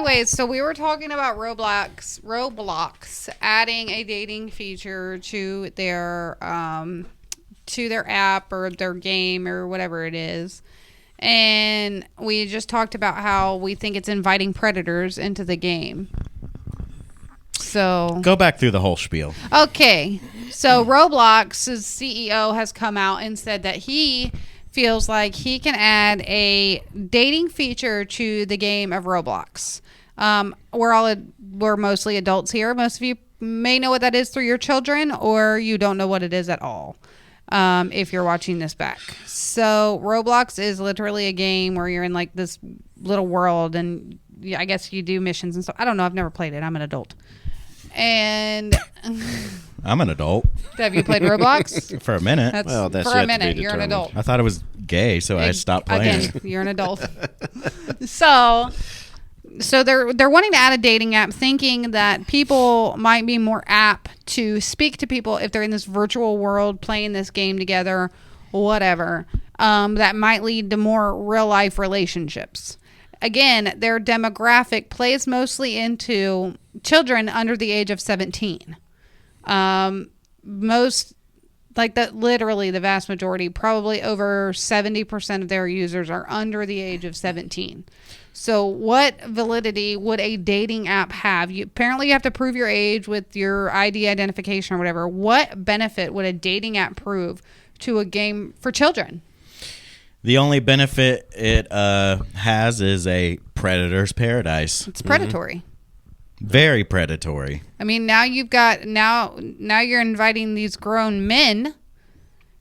anyways, so we were talking about Roblox adding a dating feature to their app or their game or whatever it is. And we just talked about how we think it's inviting predators into the game. So go back through the whole spiel. Okay. So Roblox's CEO has come out and said that he feels like he can add a dating feature to the game of Roblox. We're mostly adults here. Most of you may know what that is through your children, or you don't know what it is at all. If you're watching this back. So Roblox is literally a game where you're in like this little world, and I guess you do missions and stuff. I don't know. I've never played it. I'm an adult. And I'm an adult. have you played Roblox? For a minute. That's for a minute. You're an adult. I thought it was gay, so I stopped playing. Again, you're an adult. So they're wanting to add a dating app, thinking that people might be more apt to speak to people if they're in this virtual world playing this game together, whatever. That might lead to more real life relationships. Again, their demographic plays mostly into children under the age of 17. Literally the vast majority, probably over 70% of their users are under the age of 17. So what validity would a dating app have? Apparently you have to prove your age with your ID identification or whatever. What benefit would a dating app prove to a game for children? The only benefit it has is a predator's paradise. It's predatory. Very predatory. I mean, now you're inviting these grown men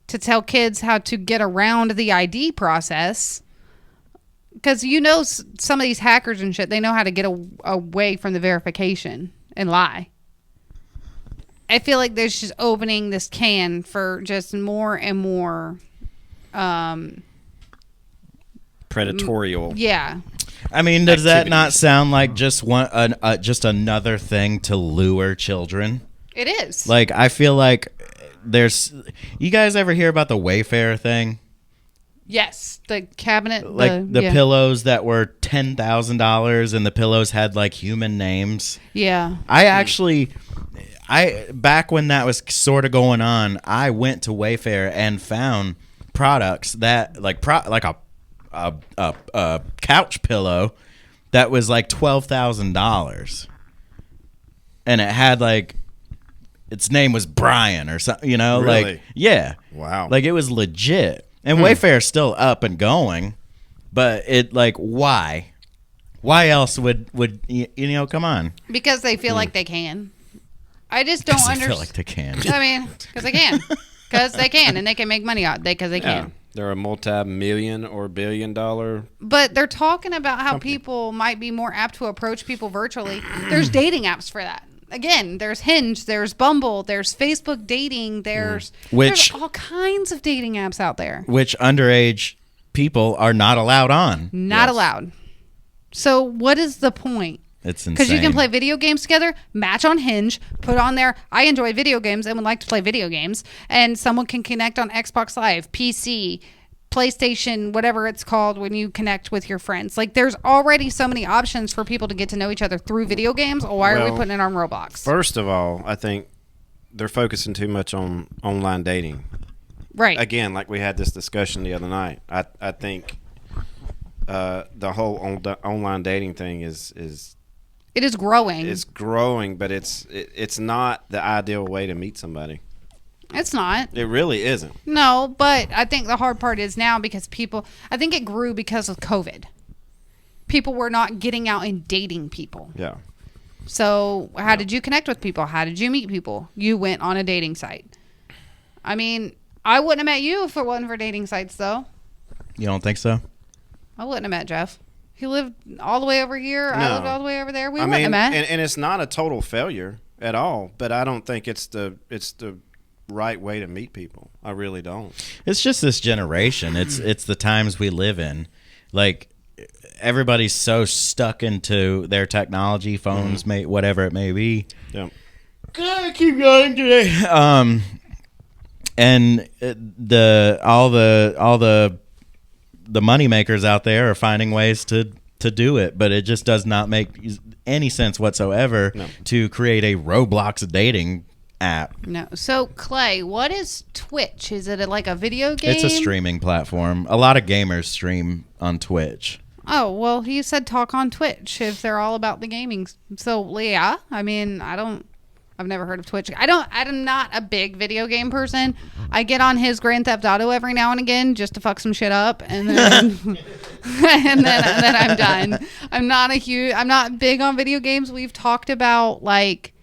to tell kids how to get around the ID process. Because some of these hackers and shit, they know how to get away from the verification and lie. I feel like there's just opening this can for just more and more predatorial. Yeah. I mean, does that not sound like just just another thing to lure children? It is. Like, I feel like you guys ever hear about the Wayfair thing? Yes, the cabinet, the pillows that were $10,000 and the pillows had like human names. Yeah. Back when that was sort of going on, I went to Wayfair and found products that like a couch pillow that was like $12,000, and it had like its name was Brian or something, Really? like yeah, wow, like it was legit. And Wayfair's still up and going, but it like why else would come on? Because they feel like they can. I just don't understand. Feel like they can. I mean, because they can. Because they can, and they can make money out because they can. They're a multi-million or billion-dollar. But they're talking about how people might be more apt to approach people virtually. There's dating apps for that. Again, there's Hinge, there's Bumble, there's Facebook dating, there's all kinds of dating apps out there. Which underage people are not allowed on. Not allowed. So what is the point? It's insane. Because you can play video games together, match on Hinge, put on there, I enjoy video games and would like to play video games, and someone can connect on Xbox Live, PC, PlayStation, whatever it's called when you connect with your friends. Like, there's already so many options for people to get to know each other through video games. Why are we putting it on Roblox? First of all, I think they're focusing too much on online dating. Right. Again, like we had this discussion the other night. I think the whole online dating thing is it is growing. It's growing, but it's not the ideal way to meet somebody. It's not. It really isn't. No, but I think the hard part is now because I think it grew because of COVID. People were not getting out and dating people. Yeah. So how did you connect with people? How did you meet people? You went on a dating site. I mean, I wouldn't have met you if it wasn't for dating sites, though. You don't think so? I wouldn't have met Jeff. He lived all the way over here. No. I lived all the way over there. We wouldn't have met. And it's not a total failure at all, but I don't think it's the right way to meet people. I really don't. It's just this generation. It's the times we live in. Like, everybody's so stuck into their technology, phones, whatever it may be. Yeah. Gotta keep going today. And all the money makers out there are finding ways to to do it, but it just does not make any sense whatsoever to create a Roblox dating app. No. So, Clay, what is Twitch? Is it like a video game? It's a streaming platform. A lot of gamers stream on Twitch. Oh, well, he said talk on Twitch if they're all about the gaming. So, yeah, I mean, I've never heard of Twitch. I'm not a big video game person. I get on his Grand Theft Auto every now and again just to fuck some shit up, and then and then I'm done. I'm not big on video games. We've talked about like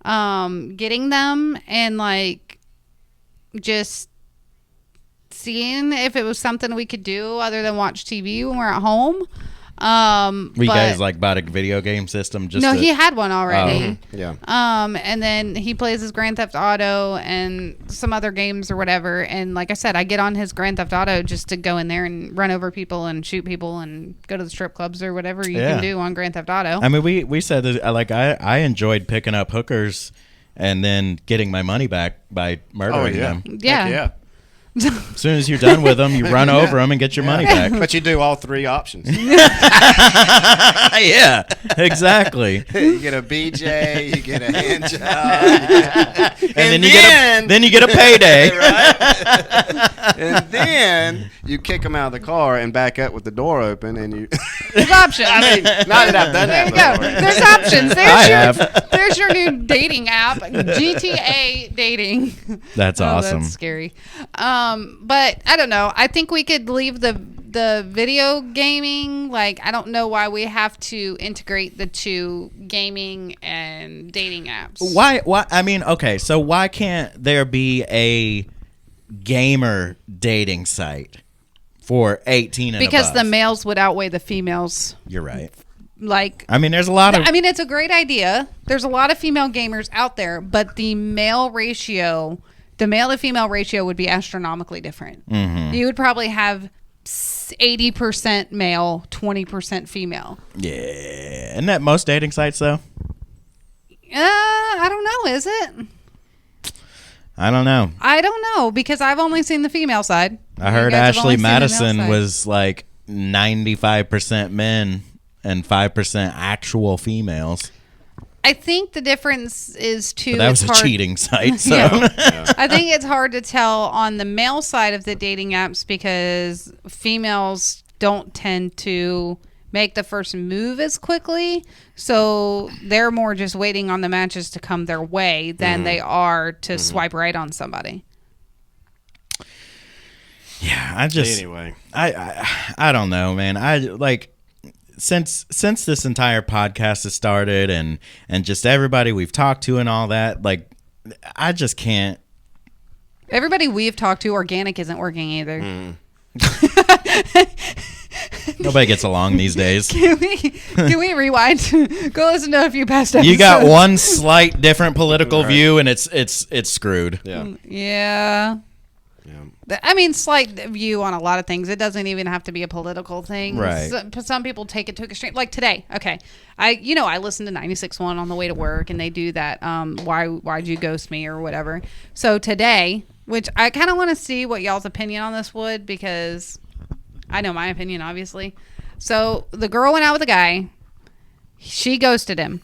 getting them and like just seeing if it was something we could do other than watch TV when we're at home. You guys like bought a video game system? He had one already. Yeah. And then he plays his Grand Theft Auto and some other games or whatever. And like I said, I get on his Grand Theft Auto just to go in there and run over people and shoot people and go to the strip clubs or whatever you can do on Grand Theft Auto. I mean, we said that like I enjoyed picking up hookers and then getting my money back by murdering them. Yeah. Yeah. As soon as you're done with them, you run over them and get your money back. But you do all three options. Yeah, exactly. You get a BJ, you get a hand job, and then you get a payday. Right? And then you kick them out of the car and back up with the door open, and you. There's options. I mean, not that I've done There that you go. before. There's options. have. There's your new dating app, GTA dating. That's awesome. That's scary. But I don't know. I think we could leave the video gaming. Like, I don't know why we have to integrate the two, gaming and dating apps. Why? I mean, okay, so why can't there be a gamer dating site for 18 and Because above? the males would outweigh the females. You're right. Like, I mean, there's a lot of. I mean, it's a great idea. There's a lot of female gamers out there, but the male to female ratio would be astronomically different. Mm-hmm. You would probably have 80% male, 20% female. Yeah, isn't that most dating sites though? I don't know. Is it? I don't know. I don't know because I've only seen the female side. I heard Ashley Madison was like 95% men and 5% actual females. I think the difference is too. But that was it's a hard- cheating site, so. Yeah. I think it's hard to tell on the male side of the dating apps because females don't tend to make the first move as quickly. So they're more just waiting on the matches to come their way than they are to swipe right on somebody. Yeah, I just. Anyway. I don't know, man. I like. Since this entire podcast has started and just everybody we've talked to and all that, like, I just can't. Everybody we've talked to, organic isn't working either. Nobody gets along these days. Can we rewind? Go listen to a few past episodes. You got one slight different political view and it's screwed. Yeah. Yeah. I mean, slight view on a lot of things. It doesn't even have to be a political thing. Right. Some people take it to extreme. Like today, okay. I listened to 96.1 on the way to work, and they do that. Why'd you ghost me or whatever. So today, which I kind of want to see what y'all's opinion on this would, because I know my opinion, obviously. So the girl went out with a guy. She ghosted him.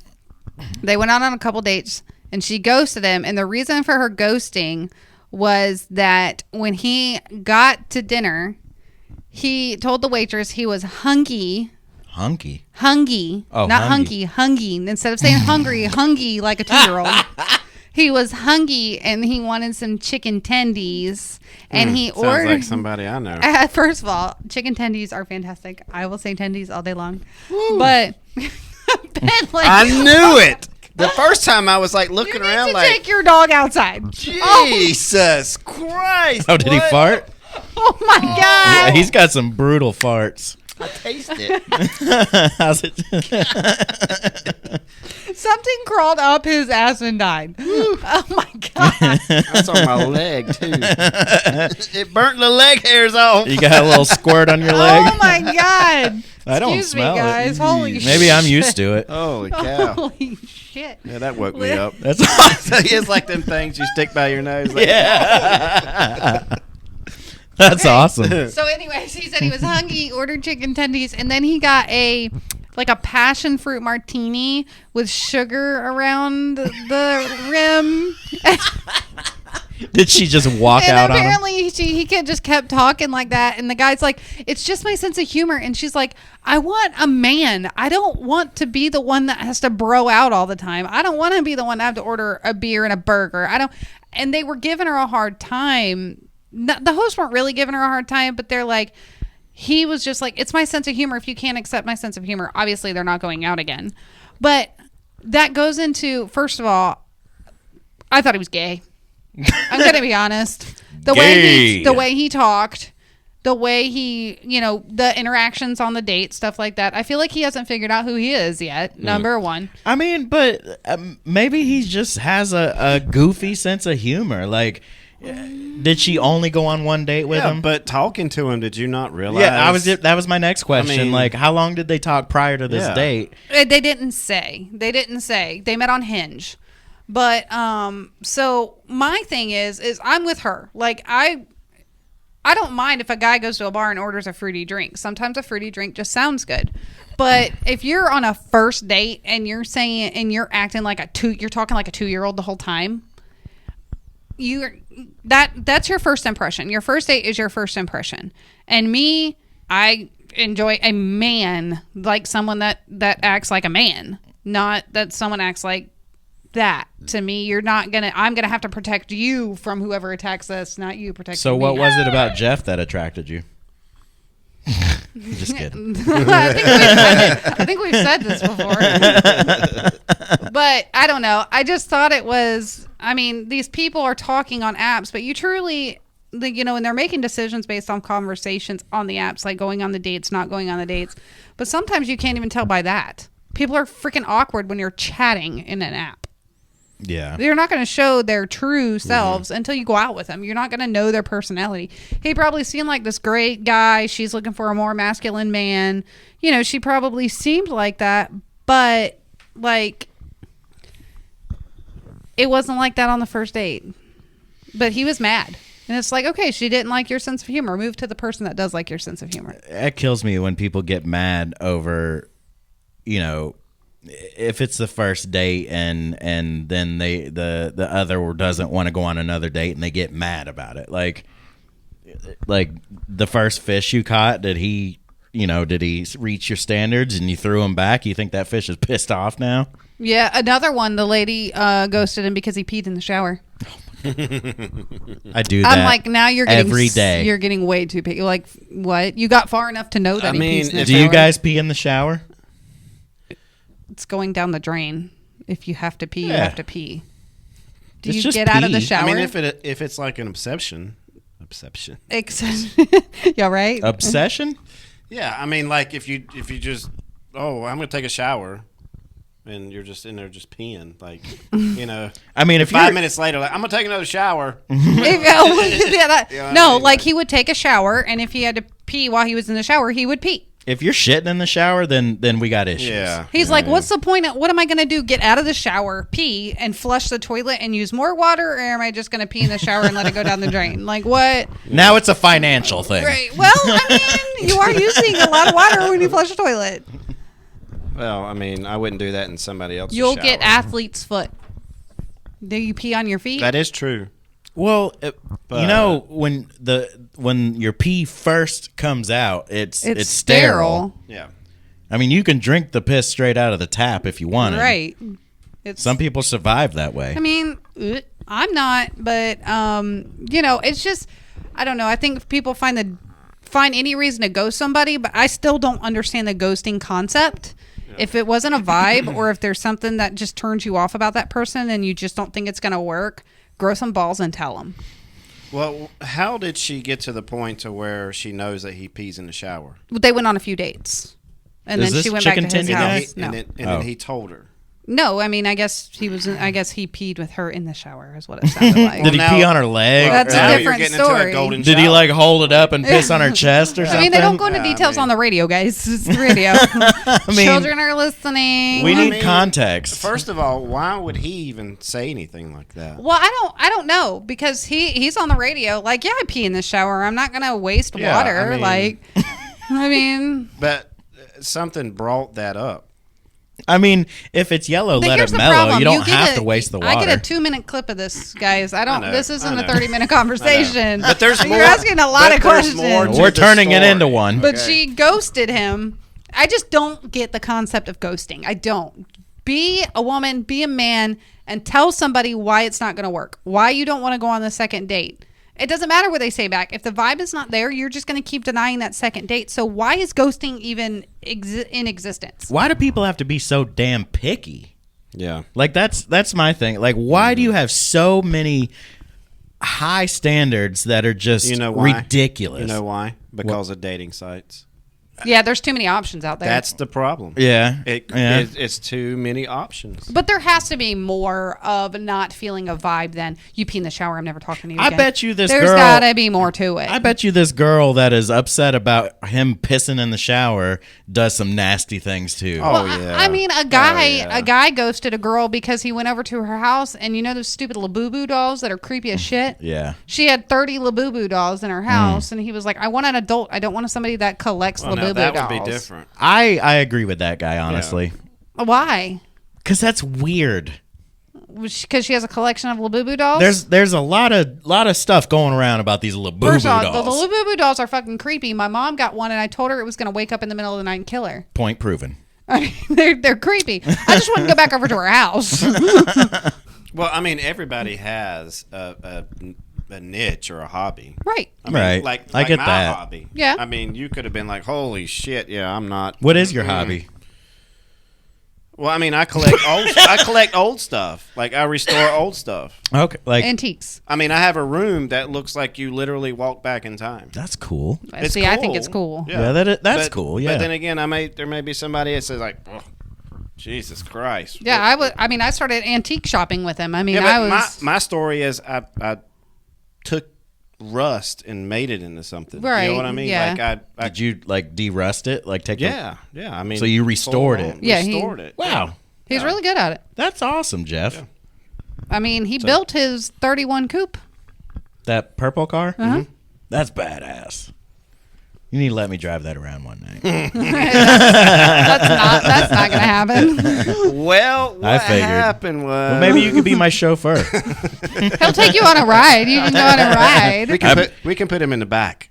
They went out on a couple dates, and she ghosted him. And the reason for her ghosting was that when he got to dinner, he told the waitress he was hungry. Hunky. Oh, not hungy. hungry. Instead of saying hungry, hungry like a 2-year-old. He was hungry and he wanted some chicken tendies. And he Sounds ordered. like somebody I know. First of all, chicken tendies are fantastic. I will say tendies all day long. But Ben, like, I knew it. The first time I was like looking you around need to like, take your dog outside. Jesus Christ. Oh, did he fart? Oh my God. Yeah, he's got some brutal farts. I taste it. How's it? Something crawled up his ass and died. Oh my God. That's on my leg too. It burnt the leg hairs off. You got a little squirt on your leg? Oh my God. I don't Excuse smell me, guys. it. Holy shit. Maybe I'm used to it. Holy cow. Holy shit. Yeah, that woke me up. That's It's like them things you stick by your nose. Like, yeah. That's awesome. So anyways, he said he was hungry, he ordered chicken tendies, and then he got a passion fruit martini with sugar around the rim. Did she just walk And out on him? apparently he just kept talking like that, and the guy's like, it's just my sense of humor. And she's like, I want a man. I don't want to be the one that has to bro out all the time. I don't want to be the one that have to order a beer and a burger. And they were giving her a hard time. The hosts weren't really giving her a hard time, but they're like, he was just like, it's my sense of humor. If you can't accept my sense of humor, obviously they're not going out again. But that goes into, first of all, I thought he was gay. I'm gonna be honest. The way he talked, the way he, the interactions on the date, stuff like that. I feel like he hasn't figured out who he is yet. Number one. I mean, but maybe he just has a goofy sense of humor. Like, did she only go on one date with him? But talking to him, did you not realize? Yeah, that was my next question. I mean, like, how long did they talk prior to this date? They didn't say. They met on Hinge. But so my thing is I'm with her. Like, I don't mind if a guy goes to a bar and orders a fruity drink. Sometimes a fruity drink just sounds good. But if you're on a first date and you're acting like you're talking like a 2-year-old the whole time, that's your first impression. Your first date is your first impression. And me, I enjoy a man, like someone that acts like a man, not that someone acts like that. To me, I'm gonna have to protect you from whoever attacks us, not you protecting So me. what was it about Jeff that attracted you? Just kidding. I think we've said this before. But I don't know. I just thought it was, these people are talking on apps, but you truly, and they're making decisions based on conversations on the apps, like going on the dates, not going on the dates. But sometimes you can't even tell by that. People are freaking awkward when you're chatting in an app. Yeah. They're not going to show their true selves until you go out with them. You're not going to know their personality. He probably seemed like this great guy. She's looking for a more masculine man. She probably seemed like that, but like it wasn't like that on the first date. But he was mad. And it's like, okay, she didn't like your sense of humor. Move to the person that does like your sense of humor. It kills me when people get mad over, if it's the first date and then the other doesn't want to go on another date and they get mad about it. Like the first fish you caught, did he reach your standards and you threw him back? You think that fish is pissed off now? Yeah, another one, the lady ghosted him because he peed in the shower. I do that. I'm like, now you're getting every day. You're getting way too picky. Like, what? You got far enough to know that he pees in the do shower. you guys pee in the shower? It's going down the drain. If you have to pee, you have to pee. Do It's you just get out of the pee. shower? if it's like an obsession. Yeah, right. Obsession? Yeah, like if you just I'm gonna take a shower, and you're just in there just peeing, like if 5 minutes later, like I'm gonna take another shower. Like he would take a shower, and if he had to pee while he was in the shower, he would pee. If you're shitting in the shower, then we got issues. Yeah. He's like, what's the point? What am I going to do? Get out of the shower, pee, and flush the toilet and use more water? Or am I just going to pee in the shower and let it go down the drain? Like, what? Now it's a financial thing. Right. Well, you are using a lot of water when you flush a toilet. Well, I wouldn't do that in somebody else's You'll shower. get athlete's foot. Do you pee on your feet? That is true. Well, when your pee first comes out, it's sterile. Yeah. You can drink the piss straight out of the tap if you want it. Right. Some people survive that way. I'm not, but it's just, I don't know. I think people find any reason to ghost somebody, but I still don't understand the ghosting concept. Yeah. If it wasn't a vibe, or if there's something that just turns you off about that person and you just don't think it's going to work, grow some balls and tell them. Well, how did she get to the point to where she knows that he pees in the shower? They went on a few dates, and then she went back to his house. And then he told her. No, I mean, I guess he peed with her in the shower, is what it sounded like. Did he now- pee on her leg? That's a now different you're getting into story. a golden Did he shower. like hold it up and piss on her chest or something? I mean, they don't go into Yeah, details I mean- on the radio, guys. It's the radio. mean, Children are listening. We I need mean, context. First of all, why would he even say anything like that? Well, I don't know because he's on the radio. Like, yeah, I pee in the shower. I'm not gonna waste Yeah, water. I mean- Like, I mean, But something brought that up. I mean, if it's yellow, but let here's it the mellow. problem. You don't get have to waste the water. I get a 2-minute clip of this, guys. I don't. know, This isn't I a know. 30-minute conversation. But there's more. You're asking a lot but of there's more questions. to We're the turning it story. into one. But Okay. she ghosted him. I just don't get the concept of ghosting. I don't. Be a woman, be a man, and tell somebody why it's not going to work. Why you don't want to go on the second date. It doesn't matter what they say back. If the vibe is not there, you're just going to keep denying that second date. So why is ghosting even in existence? Why do people have to be so damn picky? Yeah. Like that's my thing. Like, why do you have so many high standards that are just You know why? ridiculous? You know why? Because of dating sites. Yeah, there's too many options out there. That's the problem. Yeah. Yeah. It's too many options. But there has to be more of not feeling a vibe than you pee in the shower. I'm never talking to you I again. bet you this There's girl- gotta be more to it. I bet you this girl that is upset about him pissing in the shower does some nasty things too. Oh, Well, yeah. I mean, Oh, yeah. a guy ghosted a girl because he went over to her house, and you know those stupid Labubu dolls that are creepy as shit. Yeah. She had 30 Labubu dolls in her house, and he was like, "I want an adult. I don't want somebody that collects Well, now, Labubu that dolls." would be different. I agree with that guy, honestly. Why? Because that's weird. Because she has a collection of Labubu dolls. There's a lot of stuff going around about these Labubu First off, dolls. the Labubu dolls are fucking creepy. My mom got one, and I told her it was going to wake up in the middle of the night and kill her. Point proven. I mean, they're creepy. I just want to go back over to her house. Well, I mean, everybody has a niche or a hobby. Right. I mean, Right. Like, I get my that. hobby. Yeah. I mean, you could have been like, "Holy shit! Yeah, I'm not." What is your hobby? Well, I mean, I collect old stuff. Like I restore old stuff. Okay, like Antiques. I mean, I have a room that looks like you literally walk back in time. that's cool. It's See, I think it's cool. Yeah, that's cool, yeah. But then again, there may be somebody that says like, "Oh, Jesus Christ." Yeah, I started antique shopping with him. I mean, Yeah, I but was my story is I took rust and made it into something. You Right, know what I mean? yeah. Like I Did you like de-rust it? Like take yeah. I mean, So you restored full it? on, Yeah, he- restored it. Wow. he's really good at it. That's awesome, Jeff. Yeah. I mean, he built his 31 coupe. That purple car? Uh-huh. Mm-hmm. That's badass. You need to let me drive that around one night. That's not gonna happen. Well, I what figured. happened was Well, maybe you could be my chauffeur. He'll take you on a ride. You can go on a ride. we can put him in the back.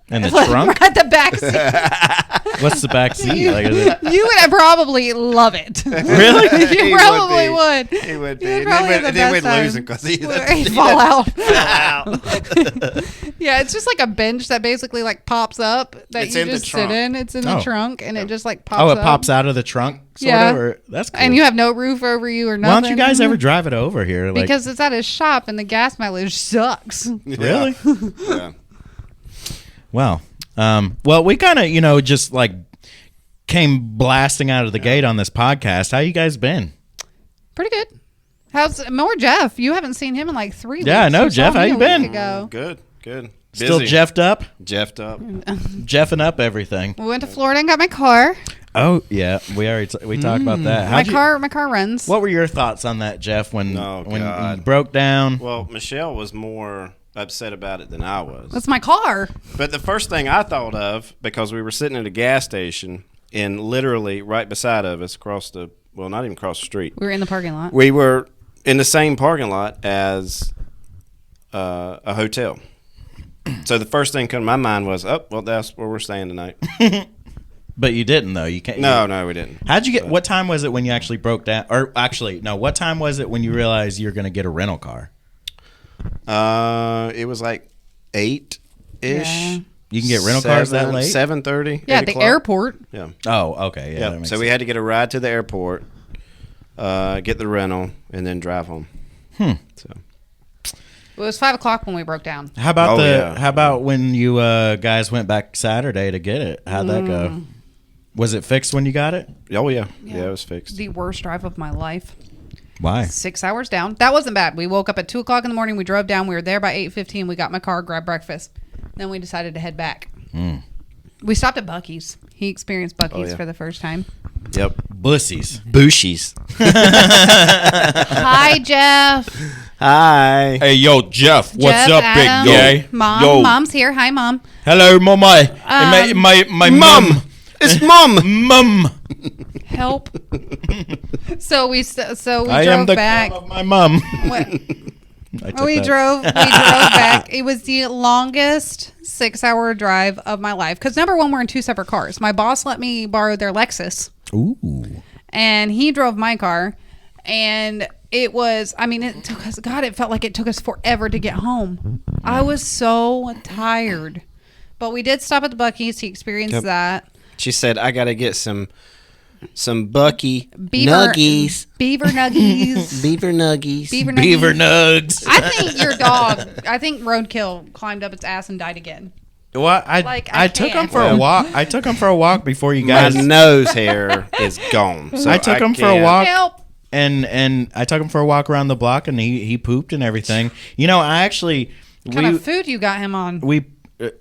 In the trunk? At the back seat. What's the back seat? Like, is it, You would probably love it. really? You He probably be. would. He would be. You'd And probably have the then we'd best time. lose him because He'd fall out. Yeah, it's just like a bench that basically like pops up that It's you in the just sit trunk. in. It's in the Oh. trunk and it just like pops Oh, up. it pops out of the trunk, sort Yeah. of? Or, that's cool. And you have no roof over you or Why nothing. don't you guys ever drive it over here? Like, Because it's at his shop and the gas mileage sucks. really? Yeah. Wow. Well, we kind of, just like came blasting out of the gate on this podcast. How you guys been? Pretty good. How's more Jeff? You haven't seen him in like 3 weeks. Yeah, I know, You saw Jeff. How me you a week been? ago. Good. Still Busy. Jeffed up? Jeffed up. Jeffing up everything. We went to Florida and got my car. Oh, yeah. We already we talked about that. My How'd you- car runs. What were your thoughts on that, Jeff, when Oh, when God. you broke down? Well, Michelle was more upset about it than I was. That's my car. But the first thing I thought of, because we were sitting at a gas station and literally right beside of us, not even across the street, We were in the parking lot. we were in the same parking lot as a hotel. So the first thing come to my mind was, oh, well, that's where we're staying tonight. But you didn't, though. You can't. No, we didn't. How'd you get? What time was it when you actually broke down? Or actually, no. What time was it when you realized you were going to get a rental car? It was like 8-ish. Yeah. You can get rental cars that late? 7:30. Yeah, 8 at the o'clock. airport. Yeah. Oh, okay. Yeah. that Yeah. makes So we had to get a ride to the airport, get the rental, and then drive home. So It was 5 o'clock when we broke down. sense. How about Oh, yeah. How about when you guys went back Saturday to get it? How'd that go? Was it fixed when you got it? Oh yeah, it was fixed. The worst drive of my life. Why? 6 hours down. That wasn't bad. We woke up at 2 o'clock in the morning. We drove down. We were there by 8:15. We got in my car, grabbed breakfast. Then we decided to head back. We stopped at Buc-ee's. He experienced Buc-ee's for the first time. Yep. Bussies. Bushies. Hi, Jeff. Hi. Hey, yo, Jeff. What's Jeff, up, Adam, big guy? Mom. Yo. Mom's here. Hi, Mom. Hello, mama. My mum. It's Mom. Mum. Help. So we I am drove the back. cum of my mum. We drove back. It was the longest 6-hour drive of my life. Because number one, we're in 2 separate cars. My boss let me borrow their Lexus. Ooh. And he drove my car. And it was, it took us, God, it felt like it took us forever to get home. I was so tired. But we did stop at the Buc-ee's. He experienced that. She said, I got to get some Bucky Beaver nuggies. Beaver nuggies. Beaver nuggies. Beaver nuggies. Beaver nugs. I think your dog, Roadkill climbed up its ass and died again. Well, I took him can't. for a walk. I took him for a walk before you My guys. nose hair is gone. So I took him for a can't- walk. Help. And I took him for a walk around the block, and he pooped and everything. You know, I actually What kind of food you got him on?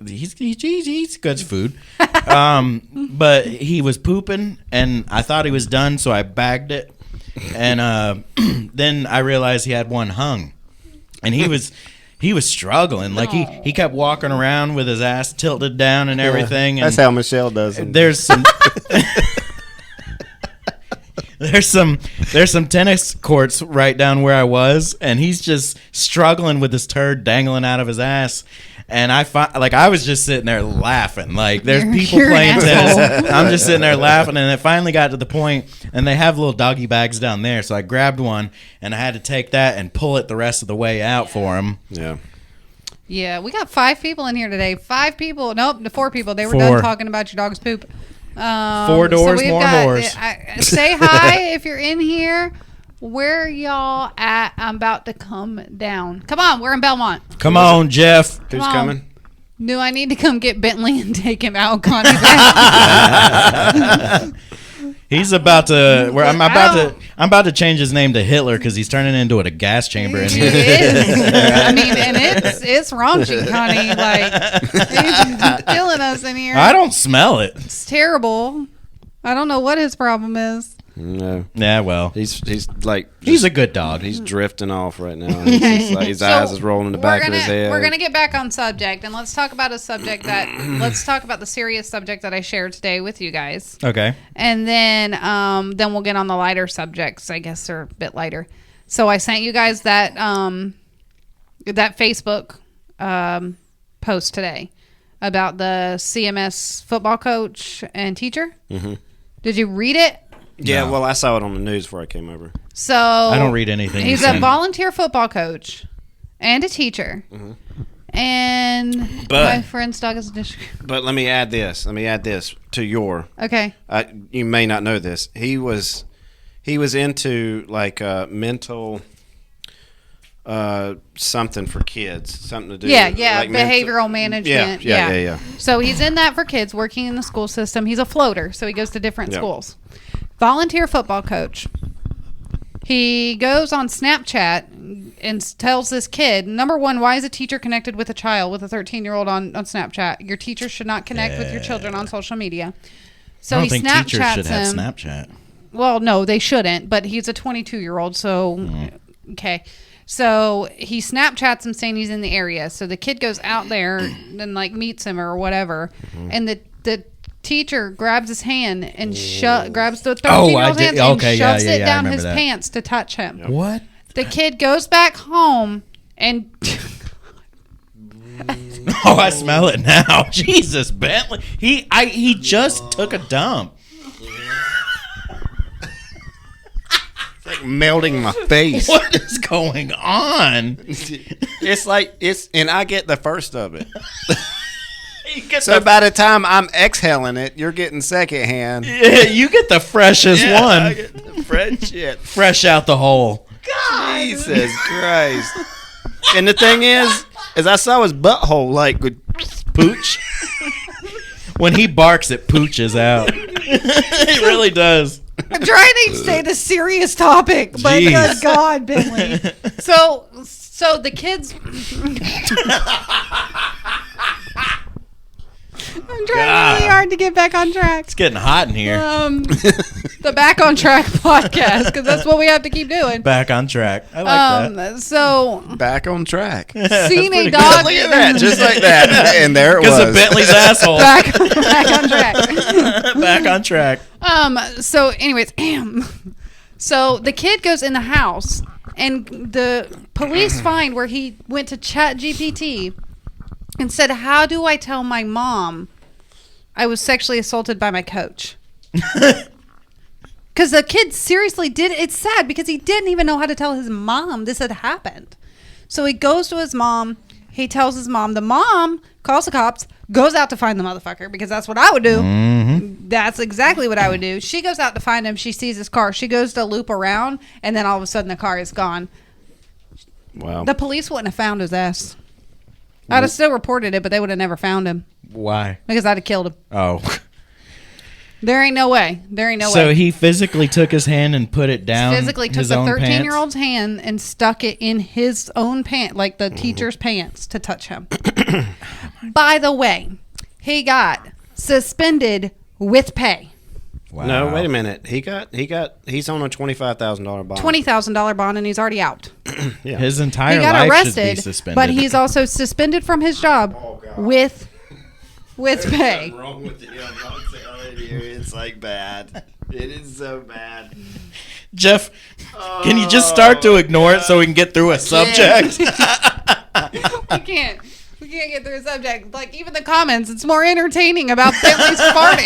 he's good food, but he was pooping, and I thought he was done, so I bagged it, and then I realized he had one hung, and he was struggling, like he kept walking around with his ass tilted down and everything. And That's how Michelle does it. there's some. There's some tennis courts right down where I was, and he's just struggling with this turd dangling out of his ass. And I was just sitting there laughing. Like, there's people You're playing an tennis. asshole. I'm just sitting there laughing, and it finally got to the point, and they have little doggy bags down there, so I grabbed one, and I had to take that and pull it the rest of the way out for him. Yeah. Yeah, we got 5 people in here today. 5 people. Nope, 4 people. They were 4. done talking about your dog's poop. 4 doors, we've more whores. Say hi if you're in here. Where y'all at? I'm about to come down. Come on, we're in Belmont. Come on, Jeff. Who's on. coming? Do I need to come get Bentley and take him out, Connie? Back? He's about to. I'm Ow. about to change his name to Hitler because he's turning into a gas chamber in He here. is. And it's raunchy, Connie. Like, he's killing us in here. I don't smell it. It's terrible. I don't know what his problem is. No. Yeah, well, He's like he's a good dog. he's drifting off right now. He's just like, his eyes is rolling in the back of his head. We're gonna get back on subject, and let's talk about let's talk about the serious subject that I shared today with you guys, Okay. and then we'll get on the lighter subjects. I guess they're a bit lighter. So I sent you guys that that Facebook post today about the CMS football coach and teacher. Mm-hmm. Did you read it? Yeah, No. well, I saw it on the news before I came over. So I don't read anything. He's you a send. volunteer football coach and a teacher. Mm-hmm. And But- my friend's dog is a dish. But let me add this to your. Okay. You may not know this. He was into like mental something for kids, something to do. Yeah, like behavioral management. Yeah. So he's in that for kids, working in the school system. He's a floater, so he goes to different Yeah. schools. Volunteer football coach. He goes on Snapchat and tells this kid, number one, why is a teacher connected with a child, with a 13-year-old on Snapchat? Your teacher should not connect with your children on social media. So I don't he think Snapchats teachers should have him. Snapchat. Well, no, they shouldn't, but he's a 22-year-old, so okay. So he Snapchats him saying he's in the area. So the kid goes out there and like meets him or whatever, and the teacher grabs his hand and grabs the 13-year-old's hand and Okay, shoves yeah, it I down remember his that. pants to touch him. What? The kid goes back home and Oh, I smell it now. Jesus, Bentley. He just took a dump. Like melting my face. What is going on? It's like and I get the first of it. You get So by the time I'm exhaling it, you're getting secondhand. you get the freshest one. I get the fresh shit. Fresh out the hole. Jesus Christ. And the thing is I saw his butthole like with pooch. When he barks, it pooches out. It really does. I'm trying to stay the serious topic, but Jeez. good God, Bentley. So the kids. I'm trying really hard to get back on track. It's getting hot in here. The Back on Track podcast, because that's what we have to keep doing. Back on track. I like that. So Back on track. seeing a pretty dog. Look at that, just like that, and there it Because was. of Bentley's asshole. back on track. Back on track. So anyways, so the kid goes in the house and the police find where he went to Chat GPT and said, "How do I tell my mom I was sexually assaulted by my coach?" Because the kid seriously did. It's sad because he didn't even know how to tell his mom this had happened. So he goes to his mom. He tells his mom. The mom calls the cops, goes out to find the motherfucker, because that's what I would do. Mm-hmm. That's exactly what I would do. She goes out to find him. She sees his car. She goes to loop around, and then all of a sudden the car is gone. Wow. The police wouldn't have found his ass. I'd have still reported it, but they would have never found him Why? because I'd have killed him. Oh. There ain't no way. There ain't no So way. he physically took his hand and put it down Physically took his the own 13-year-old's hand and stuck it in his own pant, like the teacher's pants, to touch him. By the way, he got suspended with pay. Wow. No, wait a minute. He's on a $25,000 bond. $20,000 bond, and he's already out. Yeah. His entire He got life should be arrested, suspended. but he's also suspended from his job with pay. wrong with him. I'm telling you, it's like bad. It is so bad. Jeff, can you just start to ignore it so we can get through a subject? We can't get through a subject. Like, even the comments, it's more entertaining about Bentley's farting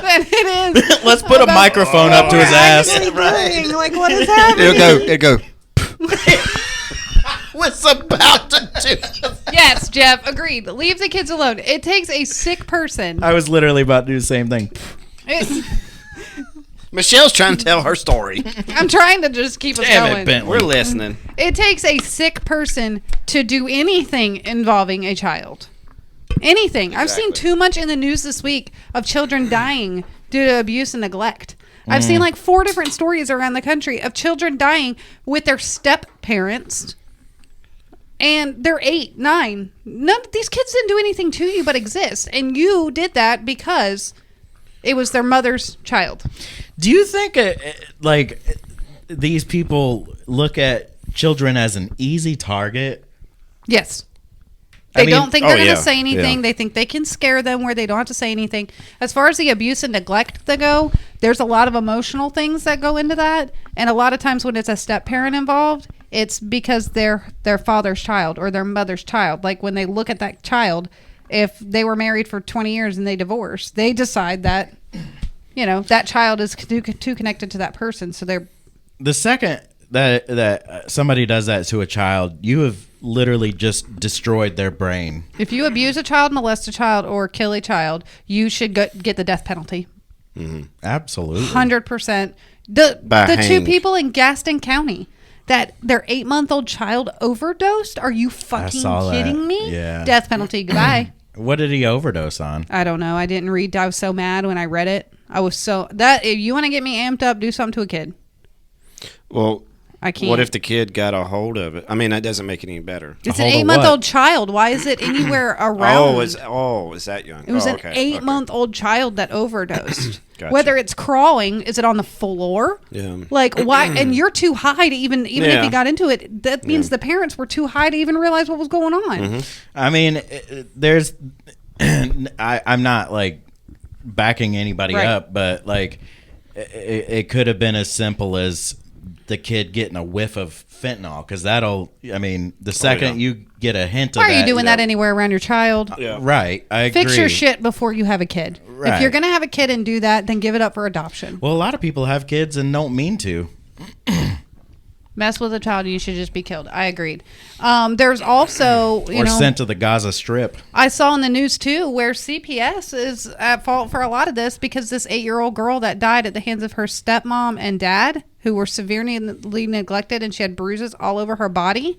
than it is. Let's put a about microphone up to his ass. actually doing. Like, what is happening? It'll go. What's about to do? Yes, Jeff, agreed. Leave the kids alone. It takes a sick person. I was literally about to do the same thing. Michelle's trying to tell her story. I'm trying to just keep us Damn going. it, Bentley. We're listening. It takes a sick person to do anything involving a child. Anything. I've seen too much in the news this week of children dying due to abuse and neglect. I've seen like 4 different stories around the country of children dying with their step parents. And they're 8, 9. None of these kids didn't do anything to you but exist. And you did that because it was their mother's child. Do you think, these people look at children as an easy target? Yes. I They mean- don't think they're Oh, going yeah, to say anything. yeah. They think they can scare them where they don't have to say anything. As far as the abuse and neglect that go, there's a lot of emotional things that go into that. And a lot of times when it's a step parent involved, it's because they're their father's child or their mother's child. Like when they look at that child, if they were married for 20 years and they divorce, they decide that, that child is too connected to that person. So they're The second that somebody does that to a child, you have literally just destroyed their brain. if you abuse a child, molest a child, or kill a child, you should get the death penalty. Absolutely. 100%. The By two hang. people in Gaston County that their 8-month-old child overdosed. Are you fucking saw that. kidding me? Yeah. Death penalty. Goodbye. What did he overdose on? I don't know. I didn't read. I was so mad when I read it. I was so that if you want to get me amped up, do something to a kid. Well, I can't. what if the kid got a hold of it? I mean, that doesn't make it any better. it's an hold of 8-month-old what? child? Why is it anywhere around? Is that young? It was Oh, an okay, 8-month-old child that overdosed. Gotcha. Whether it's crawling, is it on the floor? Yeah. Like why? And you're too high to even if Yeah. you got into it, that means the parents were too high to even realize what was going on. I mean, there's. I'm not like backing anybody Right. up, but like it could have been as simple as the kid getting a whiff of fentanyl, because that'll. I mean, the second you get a hint of Why are that, you doing that anywhere around your child? Yeah. Right, I agree. Fix your shit before you have a kid. If Right. you're going to have a kid and do that, then give it up for adoption. Well, a lot of people have kids and don't mean to. Mess with a child, you should just be killed. I agreed. There's also, Or sent to the Gaza Strip. I saw in the news too where CPS is at fault for a lot of this because this 8-year-old girl that died at the hands of her stepmom and dad, who were severely neglected, and she had bruises all over her body.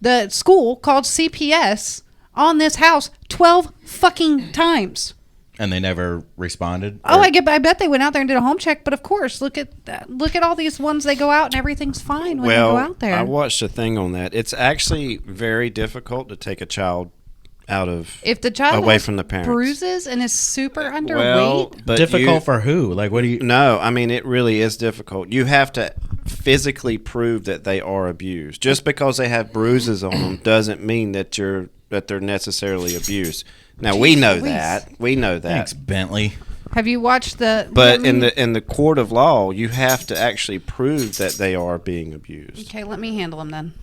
The school called CPS on this house 12 fucking times. And they never responded? Oh, Or- I bet they went out there and did a home check. But of course, look at that. Look at all these ones they go out and everything's fine when they go out there. I watched a thing on that. It's actually very difficult to take a child out of if the child away has from the parents. bruises and is super underweight, Well, but difficult for who? Like, what do you? No, I mean it really is difficult. You have to physically prove that they are abused. Just because they have bruises on them doesn't mean that they're necessarily abused. Now we know Louise. that. We know that. Thanks, Bentley. have you watched the? But in the court of law, you have to actually prove that they are being abused. Okay, let me handle them then.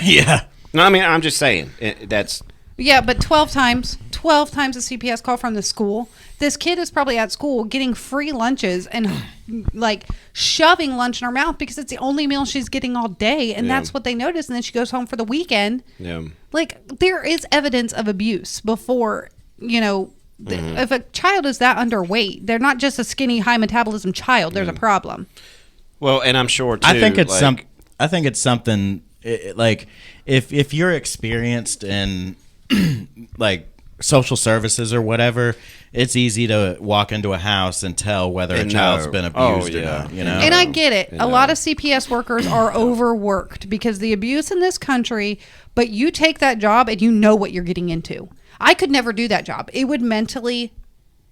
Yeah. No, I mean I'm just saying that's Yeah, but 12 times a CPS call from the school. This kid is probably at school getting free lunches and like shoving lunch in her mouth because it's the only meal she's getting all day, and Yeah. that's what they notice. And then she goes home for the weekend. yeah. Like there is evidence of abuse before, if a child is that underweight, they're not just a skinny, high metabolism child. There's a problem. Well, and I'm sure too. I think it's like, I think it's something like if you're experienced in like social services or whatever, it's easy to walk into a house and tell whether a And child's know. been Oh, abused or yeah. not. You know, And I get it. Yeah. A lot of CPS workers are overworked because the abuse in this country, but you take that job and you know what you're getting into. I could never do that job. It would mentally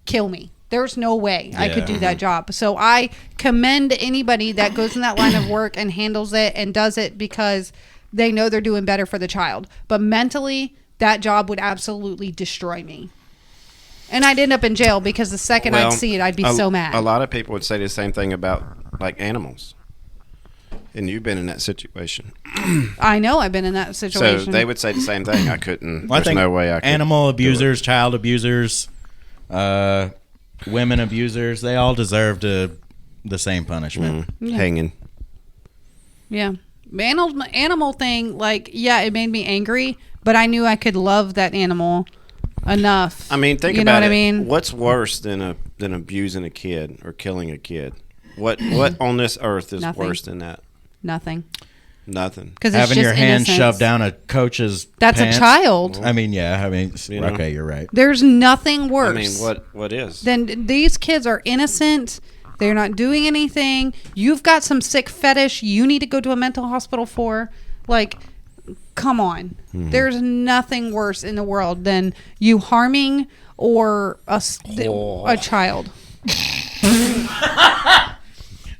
kill me. There's no way I could do that job. So I commend anybody that goes in that line of work and handles it and does it because they know they're doing better for the child. But mentally, that job would absolutely destroy me. And I'd end up in jail because the second well, I'd see it, I'd be so mad. A lot of people would say the same thing about like animals. And you've been in that situation. I know I've been in that situation. So they would say the same thing. I couldn't. Well, I There's think no way I could. animal do it. abusers, child abusers, women abusers, they all deserve the same punishment. Hanging. Yeah. Animal thing, like, yeah, it made me angry, but I knew I could love that animal enough. I mean, think you know about what it. I mean? What's worse than abusing a kid or killing a kid? What on this earth is Nothing. worse than that? Nothing. Nothing. Because it's Having just your hand innocence. shoved down a coach's That's pants. a child. I mean, yeah. I mean, You know? okay, you're right. There's nothing worse. I mean, what is? Then these kids are innocent. They're not doing anything. You've got some sick fetish you need to go to a mental hospital for. Like, come on. Mm-hmm. There's nothing worse in the world than you harming or a child.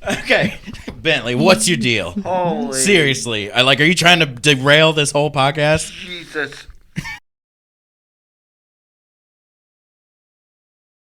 Okay, Bentley, what's your deal? Seriously, are you trying to derail this whole podcast? Jesus.